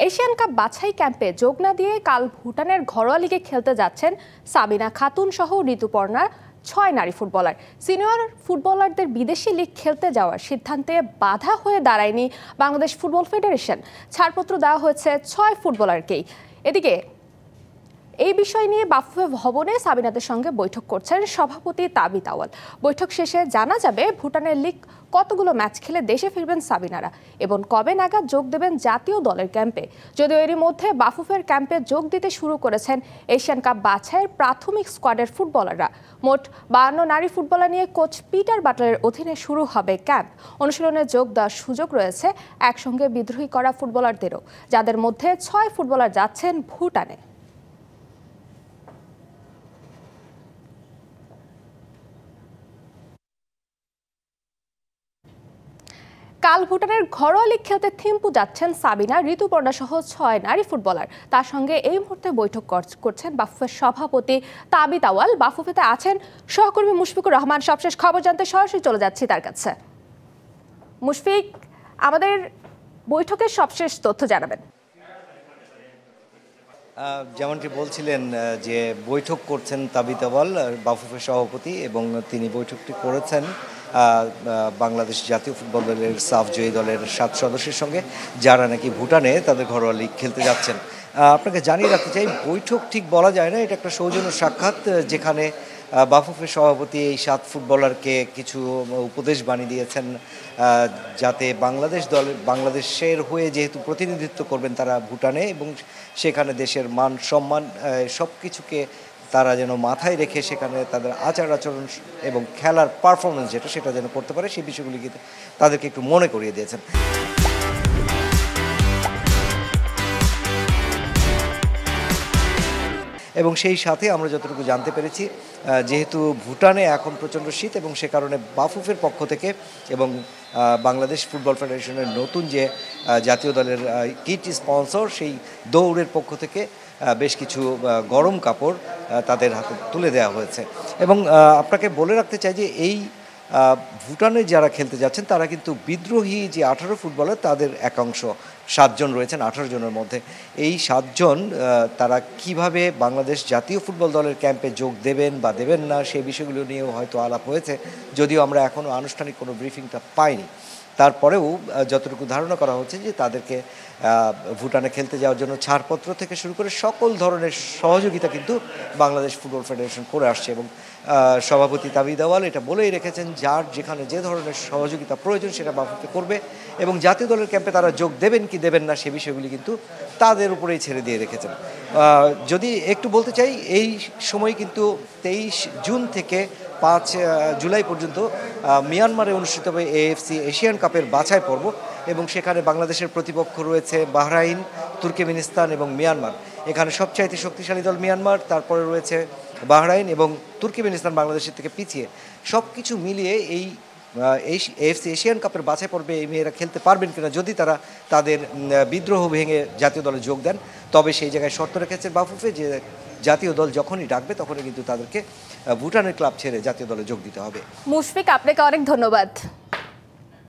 Asian cup বাছাই ক্যাম্পে যোগ না দিয়ে কাল ভুটানের ঘরোয়া লিগে খেলতে যাচ্ছেন সাবিনা খাতুন সহ ঋতুপর্ণা 6 নারী ফুটবলার। সিনিয়র ফুটবলারদের বিদেশি লিগ খেলতে যাওয়ার সিদ্ধান্তে বাধা হয়ে দাঁড়ায়নি বাংলাদেশ ফুটবল ফেডারেশন। ছাড়পত্র দেওয়া হয়েছে 6 ফুটবলারকেই। এদিকে এই বিষয় নিয়ে বাফুফে ভবনে সাবিনাদের সঙ্গে বৈঠক করছেন সভাপতি তাবিত আউয়াল। বৈঠক শেষে জানা যাবে ভুটানের লিগ কতগুলো ম্যাচ খেলে দেশে ফিরবেন সাবিনারা এবং কবে নাগাদ যোগ দেবেন জাতীয় দলের ক্যাম্পে। যদিও এরই মধ্যে বাফুফের ক্যাম্পে যোগ দিতে শুরু করেছেন এশিয়ান কাপ বাছাইয়ের প্রাথমিক স্কোয়াডের ফুটবলাররা। মোট 52 নারী ফুটবলার নিয়ে কোচ পিটার বাটলারের অধীনে শুরু হবে ক্যাম্প। অনুশীলনে যোগ দেওয়ার সুযোগ রয়েছে একসঙ্গে বিদ্রোহী করা ফুটবলারদেরও, যাদের মধ্যে 6 ফুটবলার যাচ্ছেন ভুটানে। কাল ভুটানের ঘরোয়া লিগ খেলতে থিম্পু যাচ্ছেন সাবিনা, ঋতুপর্ণা সহ 6 নারী ফুটবলার। তার সঙ্গে এই মুহূর্তে বৈঠক করছেন বাফুফের সভাপতি তাবিত আউয়াল। বাফুফেতে আছেন সহকর্মী মুশফিকুর রহমান। সবশেষ খবর জানতে সরাসরি চলে যাচ্ছি তার কাছে। মুশফিক, আমাদের বৈঠকের সবশেষ তথ্য জানাবেন। যেমনটি বলছিলেন যে বৈঠক করছেন তাবিত আউয়াল, বাফুফের সভাপতি, এবং তিনি বৈঠকটি করেছেন বাংলাদেশ জাতীয় ফুটবল দলের সাফ জয়ী দলের 7 সদস্যের সঙ্গে, যারা নাকি ভুটানে তাদের ঘরোয়া লিগ খেলতে যাচ্ছেন। আপনাকে জানিয়ে রাখতে চাই, বৈঠক ঠিক বলা যায় না, এটা একটা সৌজন্য সাক্ষাৎ, যেখানে বাফুফের সভাপতি এই 7 ফুটবলারকে কিছু উপদেশ বাণী দিয়েছেন, যাতে বাংলাদেশের হয়ে যেহেতু প্রতিনিধিত্ব করবেন তারা ভুটানে, এবং সেখানে দেশের মান সম্মান সব কিছুকে তারা যেন মাথায় রেখে সেখানে তাদের আচার আচরণ এবং খেলার পারফরমেন্স সেটা যেন করতে পারে, সেই বিষয়গুলি তাদেরকে একটু মনে করিয়ে দিয়েছেন। এবং সেই সাথে আমরা যতটুকু জানতে পেরেছি, যেহেতু ভুটানে এখন প্রচণ্ড শীত, এবং সে কারণে বাফুফের পক্ষ থেকে এবং বাংলাদেশ ফুটবল ফেডারেশনের নতুন যে জাতীয় দলের কিট স্পন্সর, সেই দৌড়ের পক্ষ থেকে বেশ কিছু গরম কাপড় তাদের হাতে তুলে দেওয়া হয়েছে। এবং আপনাকে বলে রাখতে চাই যে এই ভুটানে যারা খেলতে যাচ্ছেন তারা কিন্তু বিদ্রোহী যে 18 ফুটবলার, তাদের একাংশ 7 জন রয়েছেন 18 জনের মধ্যে। এই 7 জন তারা কিভাবে বাংলাদেশ জাতীয় ফুটবল দলের ক্যাম্পে যোগ দেবেন বা দেবেন না, সেই বিষয়গুলো নিয়েও হয়তো আলাপ হয়েছে, যদিও আমরা এখনও আনুষ্ঠানিক কোনো ব্রিফিংটা পাইনি। তারপরেও যতটুকু ধারণা করা হচ্ছে যে তাদেরকে ভুটানে খেলতে যাওয়ার জন্য ছাড়পত্র থেকে শুরু করে সকল ধরনের সহযোগিতা কিন্তু বাংলাদেশ ফুটবল ফেডারেশন করে আসছে। এবং সভাপতি তাবিত আউয়াল এটা বলেই রেখেছেন, যার যেখানে যে ধরনের সহযোগিতা প্রয়োজন সেটা বাফুফে করবে, এবং জাতীয় দলের ক্যাম্পে তারা যোগ দেবেন কি দেবেন না সে বিষয়গুলি কিন্তু তাদের উপরেই ছেড়ে দিয়ে রেখেছেন। যদি একটু বলতে চাই, এই সময় কিন্তু 23 জুন থেকে 5 জুলাই পর্যন্ত মিয়ানমারে অনুষ্ঠিত হবে এএফসি এশিয়ান কাপের বাছাই পর্ব, এবং সেখানে বাংলাদেশের প্রতিপক্ষ রয়েছে বাহরাইন, তুর্কমেনিস্তান এবং মিয়ানমার। এখানে সবচাইতে শক্তিশালী দল মিয়ানমার, তারপরে রয়েছে বাহরাইন এবং তুর্কমেনিস্তান বাংলাদেশের থেকে পিছিয়ে। সব কিছু মিলিয়ে এই এএফসি এশিয়ান কাপের বাছাই পর্বে এই মেয়েরা খেলতে পারবেন কিনা, যদি তারা তাদের বিদ্রোহ ভেঙে জাতীয় দলে যোগ দেন, তবে সেই জায়গায় শর্ত রেখেছে বাফুফে যে জাতীয় দল যখনই ডাকবে তখনই কিন্তু তাদেরকে ভুটানের ক্লাব ছেড়ে জাতীয় দলে যোগ দিতে হবে। মুশফিক, আপনাকে অনেক ধন্যবাদ।